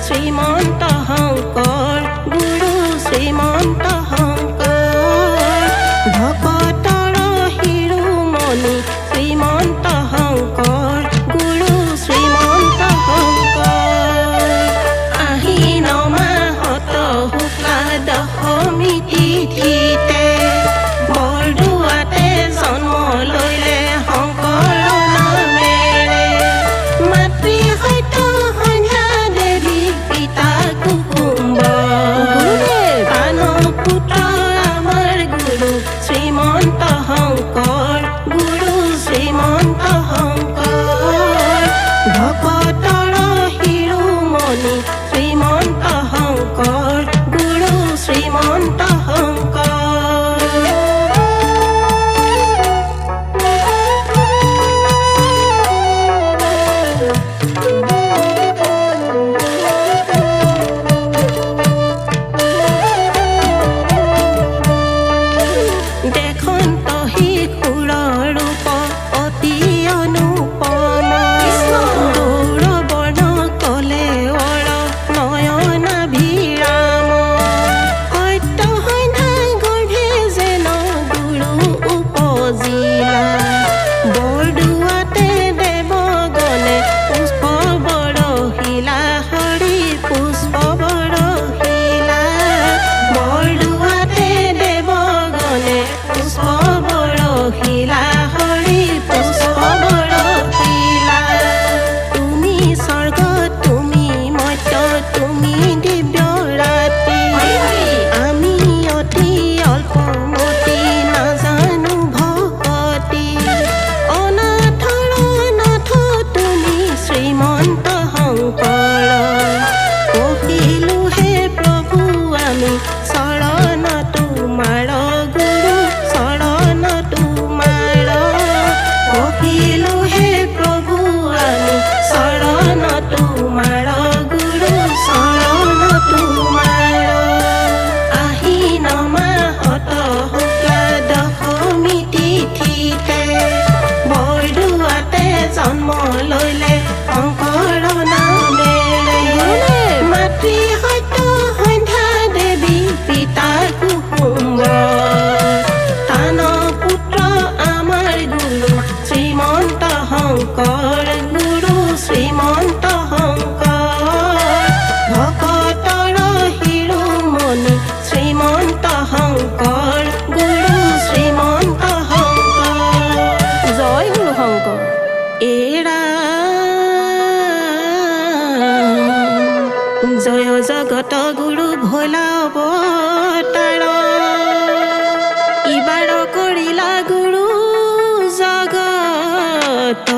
শ্ৰীমন্ত শংকৰ গুৰু শ্ৰীমন্ত শংকৰ ভকতৰ শিৰোমণি শ্ৰীমন্ত শংকৰ গুৰু শ্ৰীমন্ত শংকৰ আহিন মাহত শুক্লা দশমী তিথিতে বৰদোৱাতে জন্ম লৈলে শংকৰ নামেৰে মাতৃ সৈত সন্ধ্যা দেৱী পিতা কুকুম্ব প্ৰাণ পুত্ৰ আমাৰ গুৰু শ্ৰীমন্ত শংকৰ গুৰু শ্ৰীমন্ত শংকৰ ভকতৰ শিৰোমণি শ্ৰীমন্ত শংকৰ গুৰু শ্ৰীমন্ত শংকৰ দেখন্ত শিশুৰ ৰূপ অতি অনুপম গৌৰবৰ্ণ কলেৱৰ নয়নাভিৰাম সত্য সন্ধ্যা গৰ্ভে যেন গুৰু উপজিলা বৰদোৱাতে দেৱগণে পুষ্প বৰশিলা হৰি পুষ্প বৰশিলা বৰদোৱাতে দেৱগণে পুষ্প বৰশিলা হৰি পুষ্প বৰশিলা তুমি স্বৰ্গ তুমি মৰ্ত্য তুমি দিব্য ৰাতি আমি অতি অল্পমতি নাজানো ভকতি অনাথৰ নাথ তুমি শ্ৰীমন্ত শংকৰ পঢ়িলো হে প্ৰভু আমি শৰণ তোমাৰ গুৰু শৰণ তোমাৰ পঢ়িলো হে প্ৰভু আমি শৰণ তোমাৰ গুৰু শৰণ তোমাৰ আহিন মাহত শুক্লা দশমী তিথিতে বৰদোৱাতে জন্ম লৈলে শংকৰ নামেৰে মাতৃ সত্য সন্ধ্যা দেৱী পিতা কুকুম্ব তান পুত্ৰ আমাৰ গুৰু শ্ৰীমন্ত শংকৰ গুৰু শ্ৰীমন্ত শংকৰ ভকতৰ শিৰোমণি শ্ৰীমন্ত শংকৰ গুৰু শ্ৰীমন্ত শংকৰ জয় গুৰু শংকৰ এৰা জয় জগত গুৰু ভোলা অৱতাৰ ইবাৰ কৰিলা গুৰু জগত